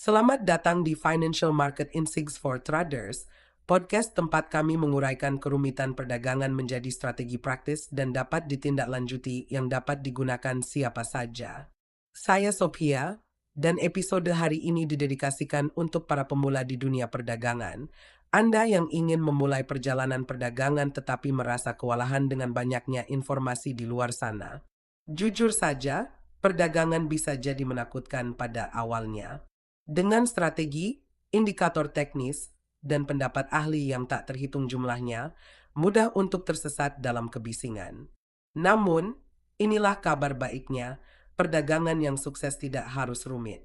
Selamat datang di Financial Market Insights for Traders, podcast tempat kami menguraikan kerumitan perdagangan menjadi strategi praktis dan dapat ditindaklanjuti yang dapat digunakan siapa saja. Saya Sophia, dan episode hari ini didedikasikan untuk para pemula di dunia perdagangan. Anda yang ingin memulai perjalanan perdagangan tetapi merasa kewalahan dengan banyaknya informasi di luar sana. Jujur saja, perdagangan bisa jadi menakutkan pada awalnya. Dengan strategi, indikator teknis, dan pendapat ahli yang tak terhitung jumlahnya, mudah untuk tersesat dalam kebisingan. Namun, inilah kabar baiknya, perdagangan yang sukses tidak harus rumit.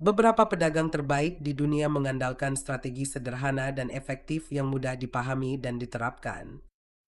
Beberapa pedagang terbaik di dunia mengandalkan strategi sederhana dan efektif yang mudah dipahami dan diterapkan.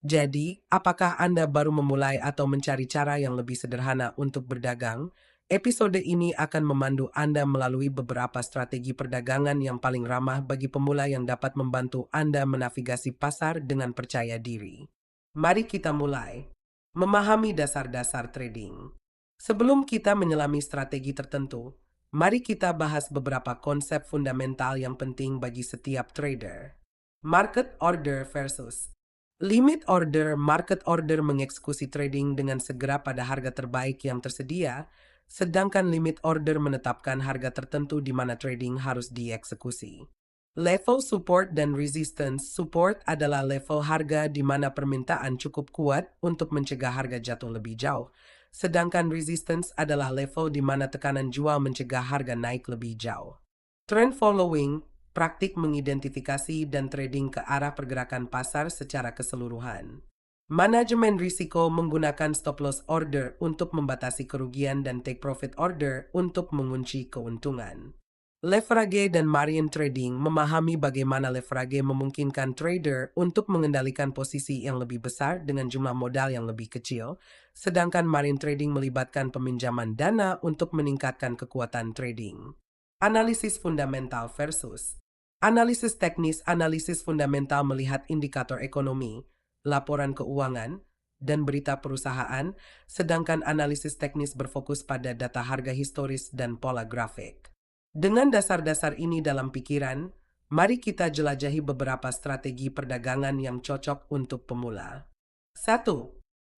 Jadi, apakah Anda baru memulai atau mencari cara yang lebih sederhana untuk berdagang? Episode ini akan memandu Anda melalui beberapa strategi perdagangan yang paling ramah bagi pemula yang dapat membantu Anda menavigasi pasar dengan percaya diri. Mari kita mulai. Memahami dasar-dasar trading. Sebelum kita menyelami strategi tertentu, mari kita bahas beberapa konsep fundamental yang penting bagi setiap trader. Market order versus limit order. Market order mengeksekusi trading dengan segera pada harga terbaik yang tersedia, sedangkan limit order menetapkan harga tertentu di mana trading harus dieksekusi. Level support dan resistance. Support adalah level harga di mana permintaan cukup kuat untuk mencegah harga jatuh lebih jauh, sedangkan resistance adalah level di mana tekanan jual mencegah harga naik lebih jauh. Trend following, praktik mengidentifikasi dan trading ke arah pergerakan pasar secara keseluruhan. Manajemen risiko menggunakan stop loss order untuk membatasi kerugian dan take profit order untuk mengunci keuntungan. Leverage dan margin trading memahami bagaimana leverage memungkinkan trader untuk mengendalikan posisi yang lebih besar dengan jumlah modal yang lebih kecil, sedangkan margin trading melibatkan peminjaman dana untuk meningkatkan kekuatan trading. Analisis fundamental versus analisis teknis. Analisis fundamental melihat indikator ekonomi, laporan keuangan, dan berita perusahaan, sedangkan analisis teknis berfokus pada data harga historis dan pola grafik. Dengan dasar-dasar ini dalam pikiran, mari kita jelajahi beberapa strategi perdagangan yang cocok untuk pemula. 1.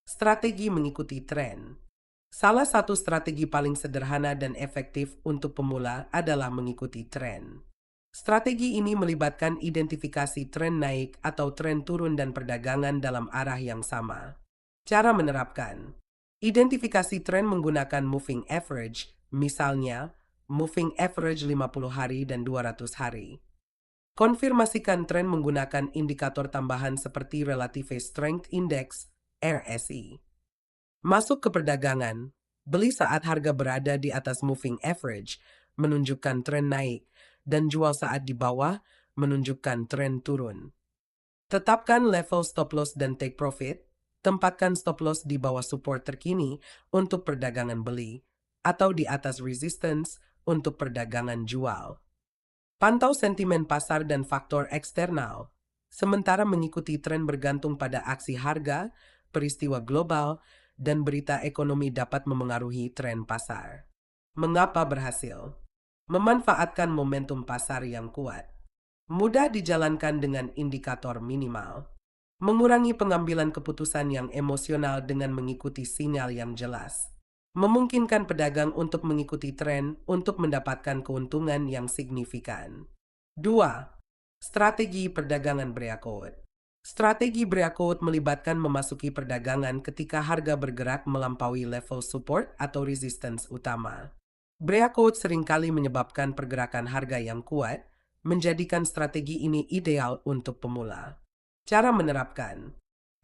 Strategi mengikuti tren. Salah satu strategi paling sederhana dan efektif untuk pemula adalah mengikuti tren. Strategi ini melibatkan identifikasi tren naik atau tren turun dan perdagangan dalam arah yang sama. Cara menerapkan. Identifikasi tren menggunakan moving average, misalnya moving average 50 hari dan 200 hari. Konfirmasikan tren menggunakan indikator tambahan seperti Relative Strength Index, RSI. Masuk ke perdagangan, beli saat harga berada di atas moving average, menunjukkan tren naik, dan jual saat di bawah, menunjukkan tren turun. Tetapkan level stop loss dan take profit, tempatkan stop loss di bawah support terkini untuk perdagangan beli, atau di atas resistance untuk perdagangan jual. Pantau sentimen pasar dan faktor eksternal. Sementara mengikuti tren bergantung pada aksi harga, peristiwa global, dan berita ekonomi dapat memengaruhi tren pasar. Mengapa berhasil? Memanfaatkan momentum pasar yang kuat. Mudah dijalankan dengan indikator minimal. Mengurangi pengambilan keputusan yang emosional dengan mengikuti sinyal yang jelas. Memungkinkan pedagang untuk mengikuti tren untuk mendapatkan keuntungan yang signifikan. 2. Strategi perdagangan breakout. Strategi breakout melibatkan memasuki perdagangan ketika harga bergerak melampaui level support atau resistance utama. Breakout seringkali menyebabkan pergerakan harga yang kuat, menjadikan strategi ini ideal untuk pemula. Cara menerapkan.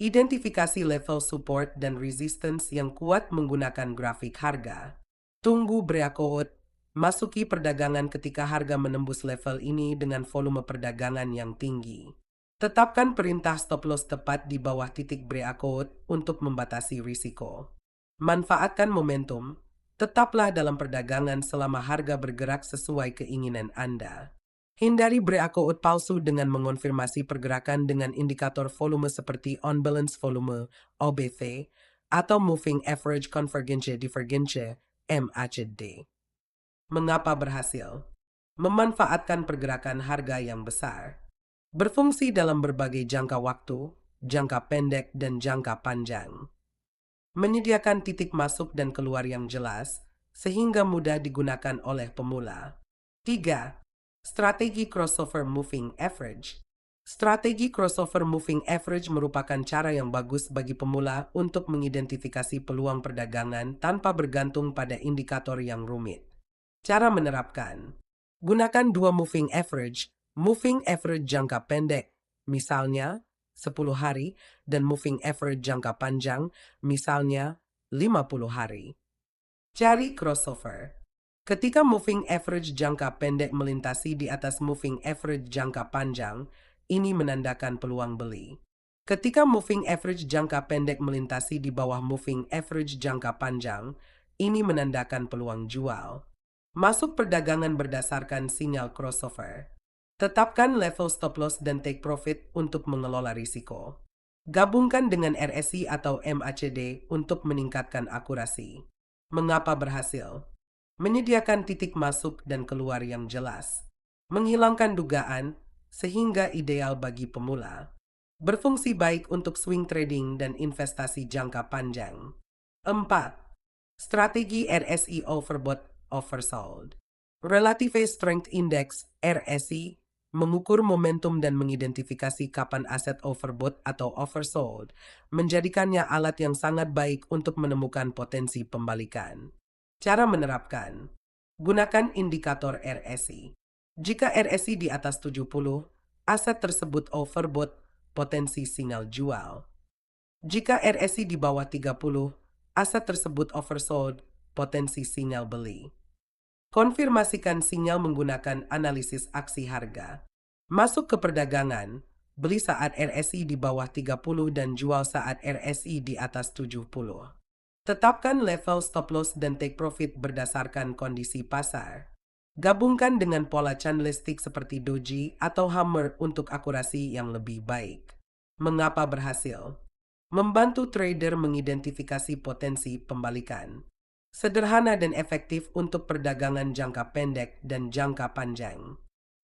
Identifikasi level support dan resistance yang kuat menggunakan grafik harga. Tunggu breakout. Masuki perdagangan ketika harga menembus level ini dengan volume perdagangan yang tinggi. Tetapkan perintah stop loss tepat di bawah titik breakout untuk membatasi risiko. Manfaatkan momentum. Tetaplah dalam perdagangan selama harga bergerak sesuai keinginan Anda. Hindari breakout palsu dengan mengonfirmasi pergerakan dengan indikator volume seperti on balance volume, OBV, atau moving average convergence divergence, MACD. Mengapa berhasil? memanfaatkan pergerakan harga yang besar, berfungsi dalam berbagai jangka waktu, jangka pendek dan jangka panjang, menyediakan titik masuk dan keluar yang jelas, sehingga mudah digunakan oleh pemula. 3. Strategi crossover moving average. Strategi crossover moving average merupakan cara yang bagus bagi pemula untuk mengidentifikasi peluang perdagangan tanpa bergantung pada indikator yang rumit. Cara menerapkan. Gunakan dua moving average jangka pendek, misalnya 10 hari, dan moving average jangka panjang, misalnya 50 hari. Cari crossover. Ketika moving average jangka pendek melintasi di atas moving average jangka panjang, ini menandakan peluang beli. Ketika moving average jangka pendek melintasi di bawah moving average jangka panjang, ini menandakan peluang jual. Masuk perdagangan berdasarkan sinyal crossover. Tetapkan level stop loss dan take profit untuk mengelola risiko. Gabungkan dengan RSI atau MACD untuk meningkatkan akurasi. Mengapa berhasil? Menyediakan titik masuk dan keluar yang jelas. Menghilangkan dugaan, sehingga ideal bagi pemula. Berfungsi baik untuk swing trading dan investasi jangka panjang. 4. Strategi RSI overbought oversold. Relative Strength Index RSI mengukur momentum dan mengidentifikasi kapan aset overbought atau oversold, menjadikannya alat yang sangat baik untuk menemukan potensi pembalikan. Cara menerapkan. Gunakan indikator RSI. Jika RSI di atas 70, aset tersebut overbought, potensi sinyal jual. Jika RSI di bawah 30, aset tersebut oversold, potensi sinyal beli. Konfirmasikan sinyal menggunakan analisis aksi harga. Masuk ke perdagangan, beli saat RSI di bawah 30 dan jual saat RSI di atas 70. Tetapkan level stop loss dan take profit berdasarkan kondisi pasar. Gabungkan dengan pola candlestick seperti doji atau hammer untuk akurasi yang lebih baik. Mengapa berhasil? Membantu trader mengidentifikasi potensi pembalikan. Sederhana dan efektif untuk perdagangan jangka pendek dan jangka panjang.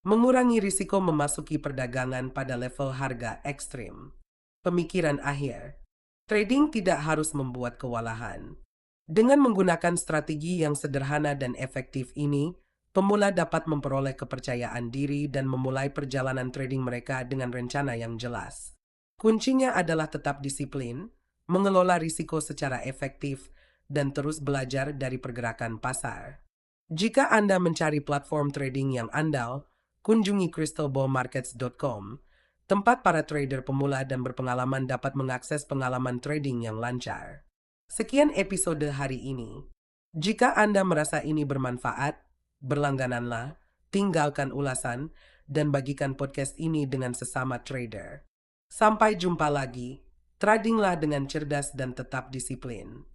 Mengurangi risiko memasuki perdagangan pada level harga ekstrim. Pemikiran akhir. Trading tidak harus membuat kewalahan. Dengan menggunakan strategi yang sederhana dan efektif ini, pemula dapat memperoleh kepercayaan diri dan memulai perjalanan trading mereka dengan rencana yang jelas. Kuncinya adalah tetap disiplin, mengelola risiko secara efektif, dan terus belajar dari pergerakan pasar. Jika Anda mencari platform trading yang andal, kunjungi crystalballmarkets.com, tempat para trader pemula dan berpengalaman dapat mengakses pengalaman trading yang lancar. Sekian episode hari ini. Jika Anda merasa ini bermanfaat, berlanggananlah, tinggalkan ulasan, dan bagikan podcast ini dengan sesama trader. Sampai jumpa lagi, tradinglah dengan cerdas dan tetap disiplin.